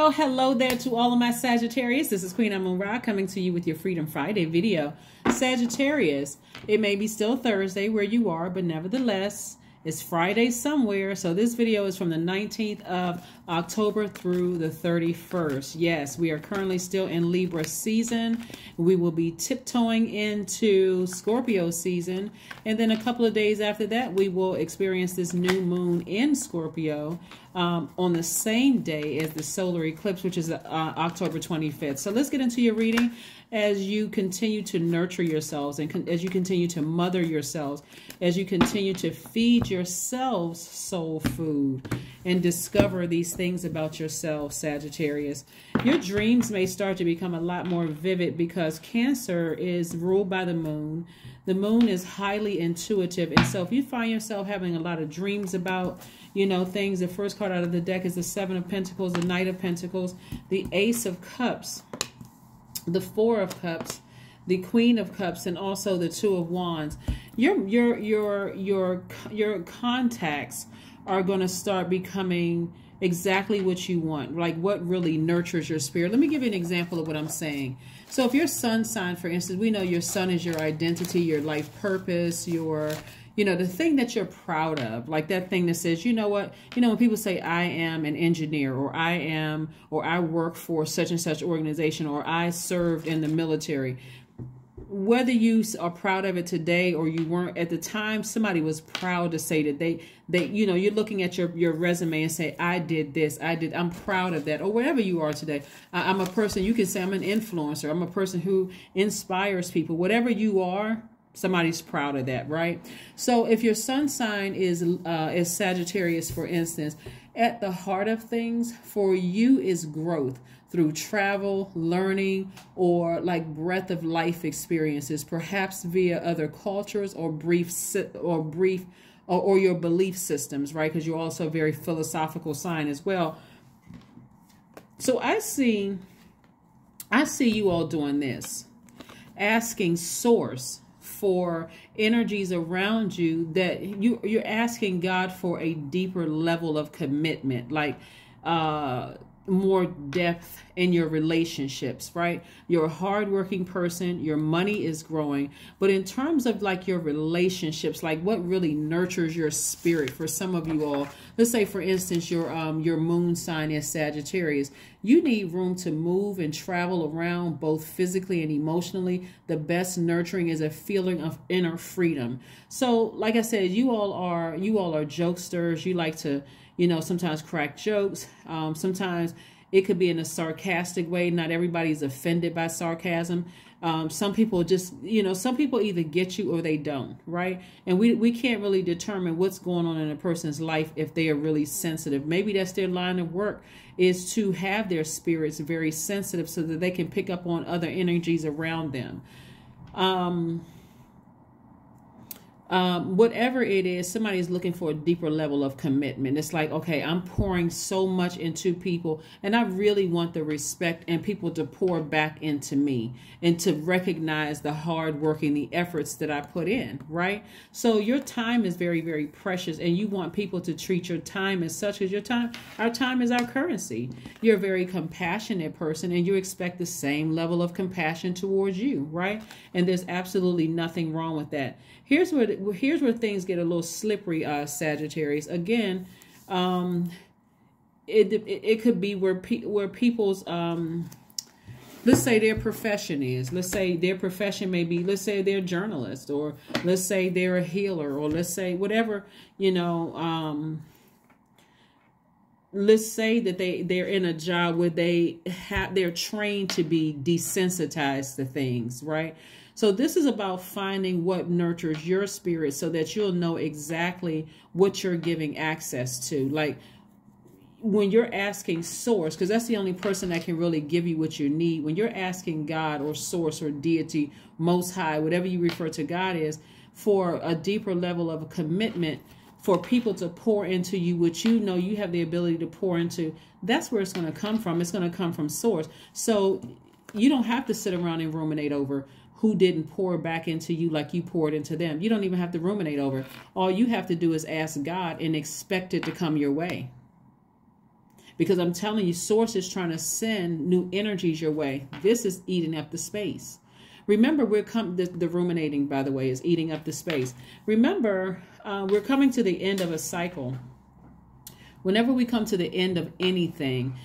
Oh, hello there to all of my Sagittarius. This is Queen Amun Ra coming to you with your Freedom Friday video. Sagittarius, it may be still Thursday where you are, but nevertheless, it's Friday somewhere. So this video is from the 19th of October through the 31st. Yes, we are currently still in Libra season. We will be tiptoeing into Scorpio season. And then a couple of days after that, we will experience this new moon in Scorpio on the same day as the solar eclipse, which is October 25th. So let's get into your reading as you continue to nurture yourselves and as you continue to mother yourselves, as you continue to feed yourselves soul food and discover these things about yourself, Sagittarius. Your dreams may start to become a lot more vivid because Cancer is ruled by the moon. The moon is highly intuitive. And so if you find yourself having a lot of dreams about, you know, things, the first card out of the deck is the Seven of Pentacles, the Knight of Pentacles, the Ace of Cups, the Four of Cups, the Queen of Cups, and also the Two of Wands. Your contacts are going to start becoming exactly what you want, like what really nurtures your spirit. Let me give you an example of what I'm saying. So if your sun sign, for instance, we know your sun is your identity, your life purpose, your, you know, the thing that you're proud of, like that thing that says, you know what, you know, when people say I am an engineer, or I am, or I work for such and such organization, or I served in the military, whether you are proud of it today or you weren't at the time, somebody was proud to say that they you know, you're looking at your resume and say, I did this, I'm proud of that, or wherever you are today. I'm a person, you can say I'm an influencer, I'm a person who inspires people. Whatever you are, somebody's proud of that, right? So if your sun sign is Sagittarius, for instance, at the heart of things for you is growth through travel, learning, or like breadth of life experiences, perhaps via other cultures or or your belief systems, right? Because you're also a very philosophical sign as well. So I see you all doing this, asking Source for energies around you, that you're asking God for a deeper level of commitment, like more depth in your relationships, right? You're a hardworking person, your money is growing, but in terms of like your relationships, like what really nurtures your spirit for some of you all, let's say for instance your moon sign is Sagittarius, you need room to move and travel around both physically and emotionally. The best nurturing is a feeling of inner freedom. So like I said, you all are jokesters. You like to, you know, sometimes crack jokes. Sometimes it could be in a sarcastic way. Not everybody's offended by sarcasm. Some people just, you know, some people either get you or they don't, right? And we can't really determine what's going on in a person's life if they are really sensitive. Maybe that's their line of work, is to have their spirits very sensitive so that they can pick up on other energies around them. Whatever it is, somebody's looking for a deeper level of commitment. It's like, okay, I'm pouring so much into people and I really want the respect and people to pour back into me and to recognize the hard work and the efforts that I put in, right? So your time is very, very precious and you want people to treat your time as such, as our time is our currency. You're a very compassionate person and you expect the same level of compassion towards you, right? And there's absolutely nothing wrong with that. Here's where things get a little slippery, Sagittarius. Again, it could be where people's let's say their profession is. Let's say their profession may be, let's say they're a journalist, or let's say they're a healer, or let's say whatever, you know, let's say that they're in a job where they're trained to be desensitized to things, right? So this is about finding what nurtures your spirit so that you'll know exactly what you're giving access to. Like when you're asking Source, because that's the only person that can really give you what you need. When you're asking God or Source or deity, Most High, whatever you refer to God as, for a deeper level of a commitment, for people to pour into you, which you know you have the ability to pour into, that's where it's going to come from. It's going to come from Source. So you don't have to sit around and ruminate over who didn't pour back into you like you poured into them. You don't even have to ruminate over it. All you have to do is ask God and expect it to come your way. because I'm telling you, Source is trying to send new energies your way. This is eating up the space. Remember, the ruminating, by the way, is eating up the space. Remember, we're coming to the end of a cycle. Whenever we come to the end of anything,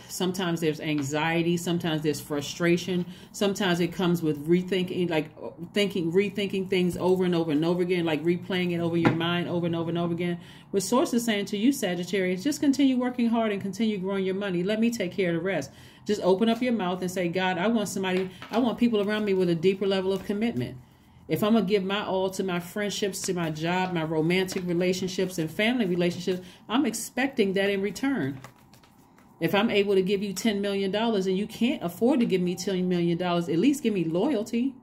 sometimes there's anxiety, sometimes there's frustration, sometimes it comes with rethinking, like rethinking things over and over and over again, like replaying it over your mind over and over and over again. What Source is saying to you, Sagittarius, just continue working hard and continue growing your money. Let me take care of the rest. Just open up your mouth and say, God, I want people around me with a deeper level of commitment. If I'm going to give my all to my friendships, to my job, my romantic relationships and family relationships, I'm expecting that in return. If I'm able to give you $10 million and you can't afford to give me $10 million, at least give me loyalty.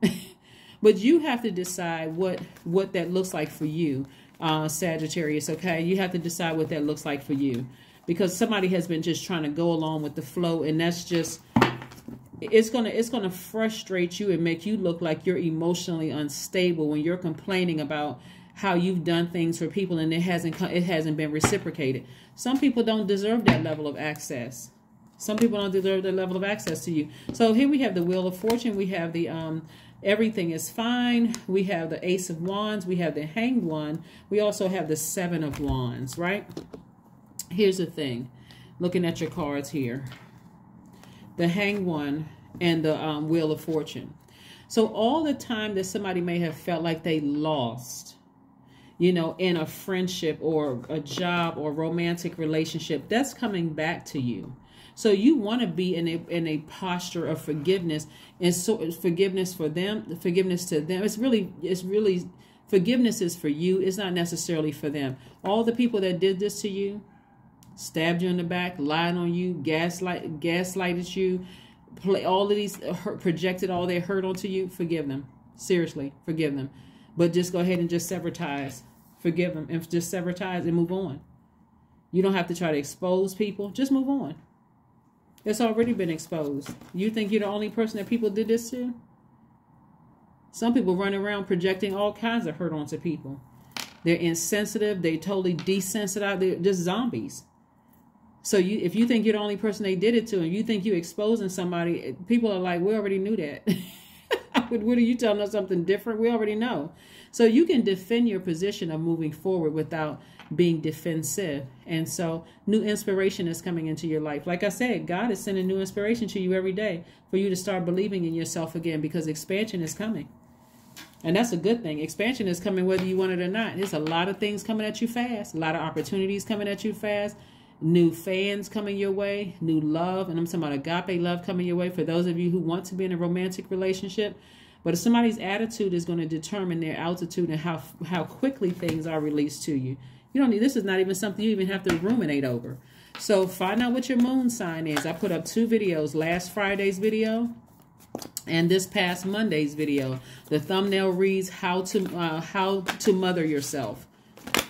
But you have to decide what that looks like for you, Sagittarius, okay? You have to decide what that looks like for you. Because somebody has been just trying to go along with the flow, and that's just... It's gonna frustrate you and make you look like you're emotionally unstable when you're complaining about how you've done things for people and it hasn't been reciprocated. Some people don't deserve that level of access. Some people don't deserve that level of access to you. So here we have the Wheel of Fortune. We have the everything is fine. We have the Ace of Wands. We have the Hanged One. We also have the Seven of Wands, right? Here's the thing. Looking at your cards here. The Hanged One and the Wheel of Fortune. So all the time that somebody may have felt like they lost, you know, in a friendship or a job or romantic relationship, that's coming back to you. So you want to be in a posture of forgiveness, and so forgiveness for them, forgiveness to them. It's really forgiveness is for you. It's not necessarily for them. All the people that did this to you, stabbed you in the back, lied on you, gaslighted you, all of these projected all their hurt onto you, forgive them. Seriously, forgive them. But just go ahead and just sever ties. Forgive them and just sever ties and move on. You don't have to try to expose people. Just move on. It's already been exposed. You think you're the only person that people did this to? Some people run around projecting all kinds of hurt onto people. They're insensitive. They totally desensitized. They're just zombies. So if you think you're the only person they did it to, and you think you're exposing somebody, people are like, we already knew that. What are you telling us something different? We already know. So you can defend your position of moving forward without being defensive. And so new inspiration is coming into your life. Like I said, God is sending new inspiration to you every day for you to start believing in yourself again, because expansion is coming. And that's a good thing. Expansion is coming whether you want it or not. There's a lot of things coming at you fast. A lot of opportunities coming at you fast. New fans coming your way. New love. And I'm talking about agape love coming your way for those of you who want to be in a romantic relationship. But if somebody's attitude is going to determine their altitude and how quickly things are released to you. You don't need, this is not even something you even have to ruminate over. So find out what your moon sign is. I put up 2 videos. Last Friday's video and this past Monday's video. The thumbnail reads how to mother yourself.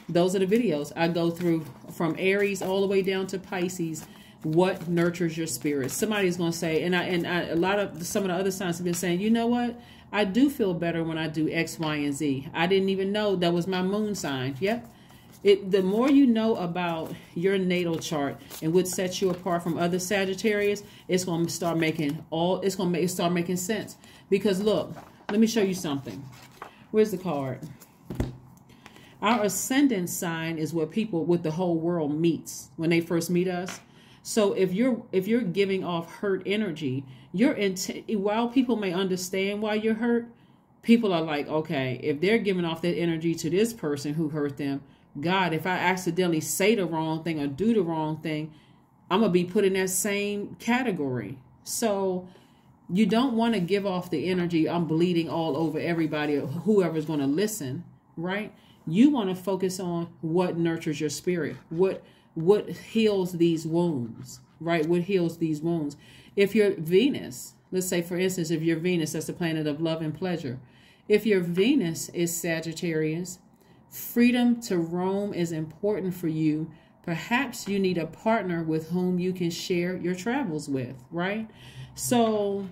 Those are the videos I go through from Aries all the way down to Pisces. What nurtures your spirit? Somebody's going to say, some of the other signs have been saying, you know what? I do feel better when I do X, Y, and Z. I didn't even know that was my moon sign. Yep. The more you know about your natal chart and what sets you apart from other Sagittarius, it's going to start making sense. Because look, let me show you something. Where's the card? Our ascendant sign is what the whole world meets when they first meet us. So if you're giving off hurt energy, while people may understand why you're hurt, people are like, okay, if they're giving off that energy to this person who hurt them, God, if I accidentally say the wrong thing or do the wrong thing, I'm going to be put in that same category. So you don't want to give off the energy, I'm bleeding all over everybody or whoever's going to listen, right? You want to focus on what nurtures your spirit, what heals these wounds, right? What heals these wounds? If you're Venus, let's say, for instance, if you're Venus, that's the planet of love and pleasure. If your Venus is Sagittarius, freedom to roam is important for you. Perhaps you need a partner with whom you can share your travels with, right? So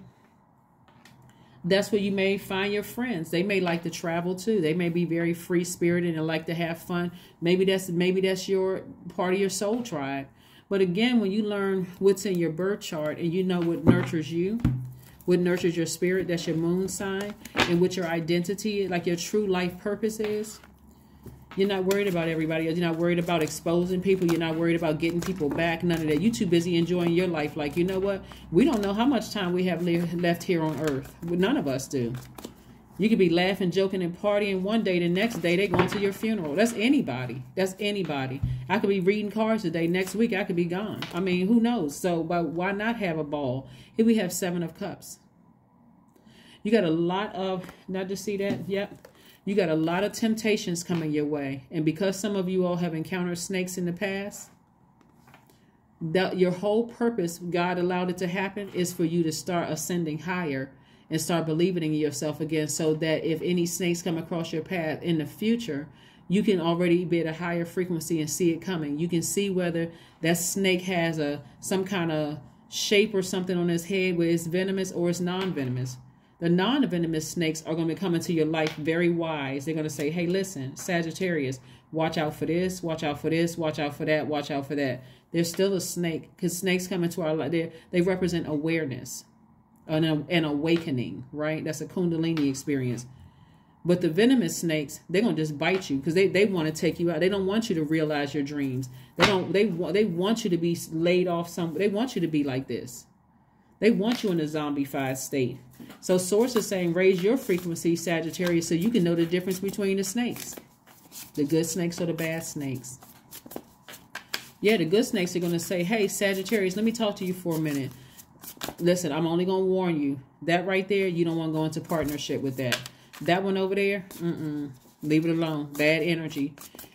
that's where you may find your friends. They may like to travel too. They may be very free spirited and like to have fun. Maybe that's your part of your soul tribe. But again, when you learn what's in your birth chart and you know what nurtures you, what nurtures your spirit, that's your moon sign, and what your identity, like your true life purpose is, you're not worried about everybody else. You're not worried about exposing people. You're not worried about getting people back. None of that. You're too busy enjoying your life. Like, you know what? We don't know how much time we have left here on earth. None of us do. You could be laughing, joking, and partying one day. The next day, they're going to your funeral. That's anybody. That's anybody. I could be reading cards today. Next week, I could be gone. I mean, who knows? So, but why not have a ball? Here we have 7 of Cups. You got a lot of, not to see that? Yep. You got a lot of temptations coming your way. And because some of you all have encountered snakes in the past, your whole purpose, God allowed it to happen, is for you to start ascending higher and start believing in yourself again, so that if any snakes come across your path in the future, you can already be at a higher frequency and see it coming. You can see whether that snake has some kind of shape or something on his head where it's venomous or it's non-venomous. The non-venomous snakes are going to come into your life very wise. They're going to say, hey, listen, Sagittarius, watch out for this, watch out for this, watch out for that, watch out for that. There's still a snake, because snakes come into our life. They represent awareness, an awakening, right? That's a Kundalini experience. But the venomous snakes, they're going to just bite you because they want to take you out. They don't want you to realize your dreams. They want you to be laid off they want you to be like this. They want you in a zombified state. So Source is saying, raise your frequency, Sagittarius, so you can know the difference between the snakes. The good snakes or the bad snakes. Yeah, the good snakes are going to say, hey, Sagittarius, let me talk to you for a minute. Listen, I'm only going to warn you. That right there, you don't want to go into partnership with that. That one over there, leave it alone. Bad energy.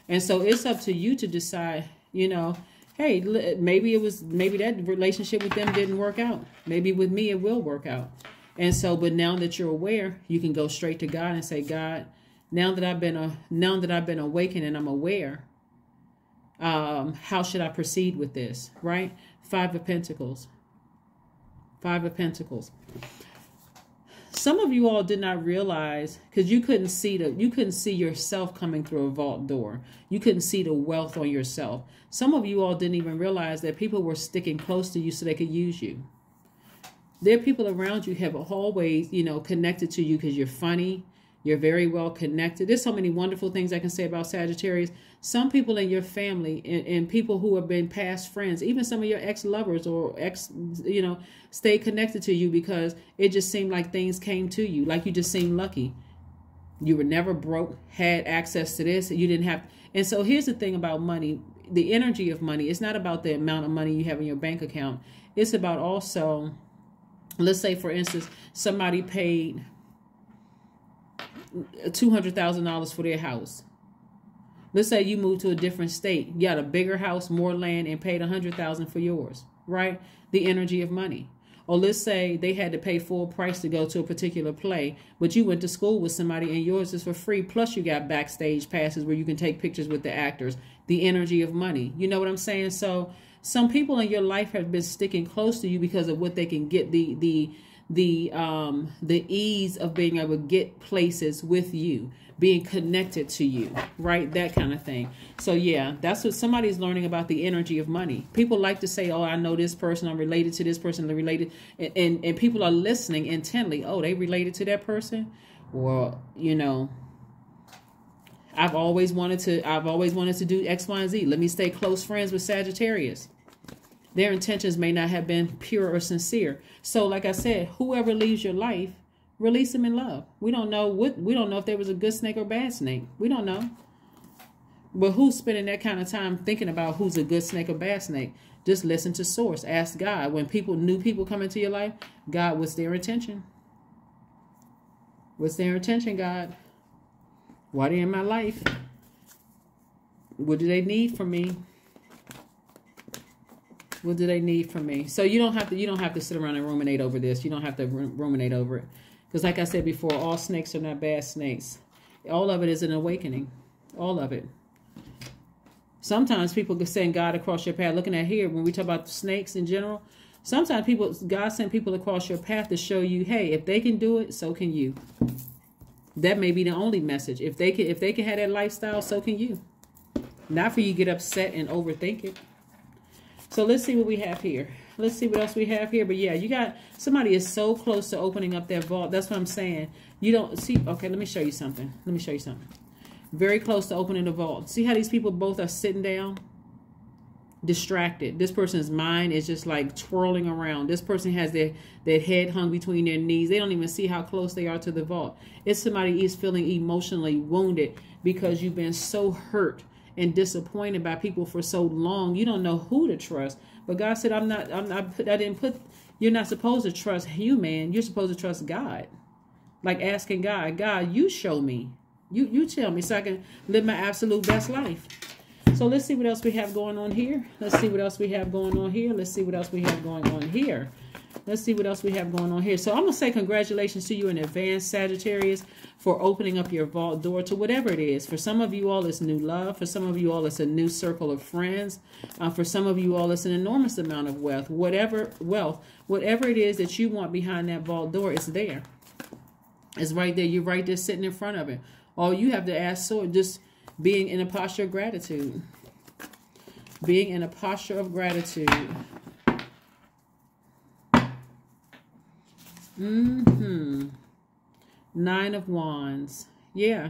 And so it's up to you to decide, you know, hey, maybe that relationship with them didn't work out. Maybe with me it will work out. And so, but now that you're aware, you can go straight to God and say, God, now that I've been awakened and I'm aware, how should I proceed with this? Right? 5 of Pentacles. 5 of Pentacles. Some of you all did not realize, because you couldn't see yourself coming through a vault door. You couldn't see the wealth on yourself. Some of you all didn't even realize that people were sticking close to you so they could use you. There are people around you who have always, you know, connected to you because you're funny. You're very well connected. There's so many wonderful things I can say about Sagittarius. Some people in your family and people who have been past friends, even some of your ex-lovers or you know, stay connected to you because it just seemed like things came to you. Like you just seemed lucky. You were never broke, had access to this. You didn't have. And so here's the thing about money. The energy of money. It's not about the amount of money you have in your bank account. It's about also, let's say, for instance, somebody paid $200,000 for their house. Let's say you moved to a different state, you got a bigger house, more land, and paid $100,000 for yours, right? The energy of money. Or let's say they had to pay full price to go to a particular play, but you went to school with somebody and yours is for free. Plus you got backstage passes where you can take pictures with the actors. The energy of money. You know what I'm saying? So some people in your life have been sticking close to you because of what they can get, the ease of being able to get places with you, being connected to you, right? That kind of thing. So yeah, that's what somebody's learning about, the energy of money. People like to say, oh, I know this person, I'm related to this person, they're related. And people are listening intently. Oh, they related to that person? Well, you know, I've always wanted to do X, Y, and Z. Let me stay close friends with Sagittarius. Their intentions may not have been pure or sincere. So like I said, whoever leaves your life, release them in love. We don't know if there was a good snake or bad snake. We don't know. But who's spending that kind of time thinking about who's a good snake or bad snake? Just listen to Source. Ask God. When new people come into your life, God, what's their intention? What's their intention, God? Why are they in my life? What do they need from me? What do they need from me? So you don't have to sit around and ruminate over this. You don't have to ruminate over it. Because like I said before, all snakes are not bad snakes. All of it is an awakening. All of it. Sometimes people can send God across your path. Looking at here, when we talk about snakes in general, sometimes God sent people across your path to show you, hey, if they can do it, so can you. That may be the only message. If they can have that lifestyle, so can you. Not for you to get upset and overthink it. So let's see what we have here. Let's see what else we have here. But yeah, you got somebody is so close to opening up their vault. That's what I'm saying. You don't see. Okay, let me show you something. Let me show you something. Very close to opening the vault. See how these people both are sitting down? Distracted. This person's mind is just like twirling around. This person has their head hung between their knees. They don't even see how close they are to the vault. It's somebody is feeling emotionally wounded because you've been so hurt and disappointed by people for so long. You don't know who to trust. But God said, you're not supposed to trust human. You're supposed to trust God. Like asking God, God, you show me. You tell me so I can live my absolute best life. So let's see what else we have going on here. Let's see what else we have going on here. Let's see what else we have going on here. Let's see what else we have going on here. So I'm going to say congratulations to you in advance, Sagittarius, for opening up your vault door to whatever it is. For some of you all, it's new love. For some of you all, it's a new circle of friends. For some of you all, it's an enormous amount of wealth. Whatever it is that you want behind that vault door, it's there. It's right there. You're right there sitting in front of it. All you have to ask for is just being in a posture of gratitude. Being in a posture of gratitude. Nine of Wands. Yeah.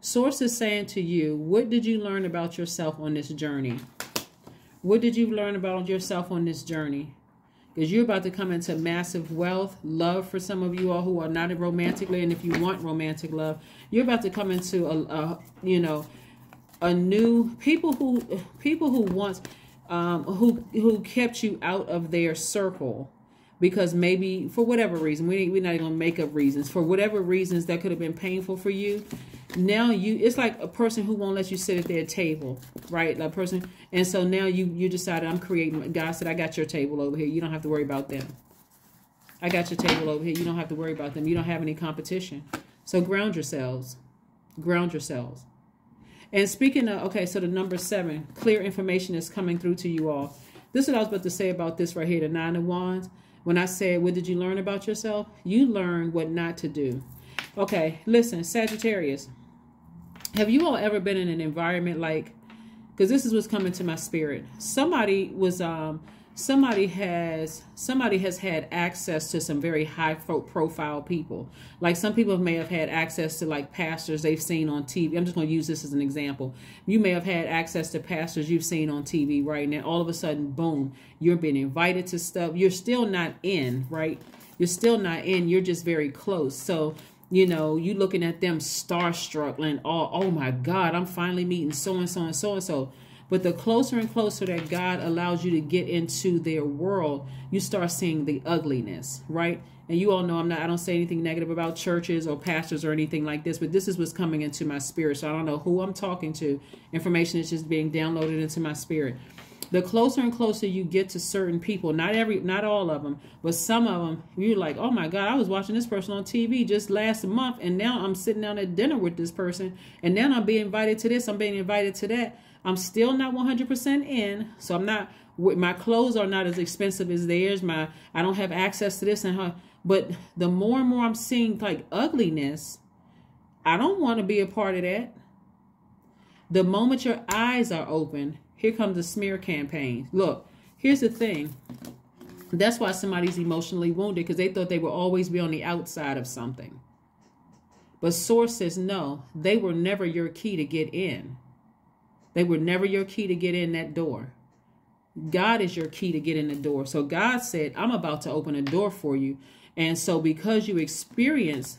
Source is saying to you, what did you learn about yourself on this journey? What did you learn about yourself on this journey? Because you're about to come into massive wealth, love for some of you all who are not romantically, and if you want romantic love, you're about to come into a new people who once who kept you out of their circle because maybe for whatever reason, we're not even gonna make up reasons, for whatever reasons that could have been painful for you. Now it's like a person who won't let you sit at their table, right? That person. And so now you decided, I'm creating. God said, I got your table over here. You don't have to worry about them. I got your table over here. You don't have to worry about them. You don't have any competition. So ground yourselves. Ground yourselves. And speaking of, okay, so the number 7, clear information is coming through to you all. This is what I was about to say about this right here, the 9 of Wands. When I said, what did you learn about yourself? You learned what not to do. Okay, listen, Sagittarius. Have you all ever been in an environment like, because this is what's coming to my spirit. Somebody has had access to some very high profile people. Like some people may have had access to like pastors they've seen on TV. I'm just going to use this as an example. You may have had access to pastors you've seen on TV, right? And then all of a sudden, boom, you're being invited to stuff. You're still not in, right? You're still not in. You're just very close. So, you know, you looking at them starstruck and oh my God, I'm finally meeting so-and-so and so-and-so. But the closer and closer that God allows you to get into their world, you start seeing the ugliness, right? And you all know I don't say anything negative about churches or pastors or anything like this, but this is what's coming into my spirit. So I don't know who I'm talking to. Information is just being downloaded into my spirit. The closer and closer you get to certain people, not all of them, but some of them, you're like, oh my God, I was watching this person on TV just last month, and now I'm sitting down at dinner with this person, and now I'm being invited to this, I'm being invited to that. I'm still not 100% in, so I'm not. My clothes are not as expensive as theirs. I don't have access to this and her. But the more and more I'm seeing like ugliness, I don't want to be a part of that. The moment your eyes are open, here comes the smear campaign. Look, here's the thing. That's why somebody's emotionally wounded, because they thought they would always be on the outside of something. But Source says no, they were never your key to get in. They were never your key to get in that door. God is your key to get in the door. So God said, I'm about to open a door for you. And so because you experience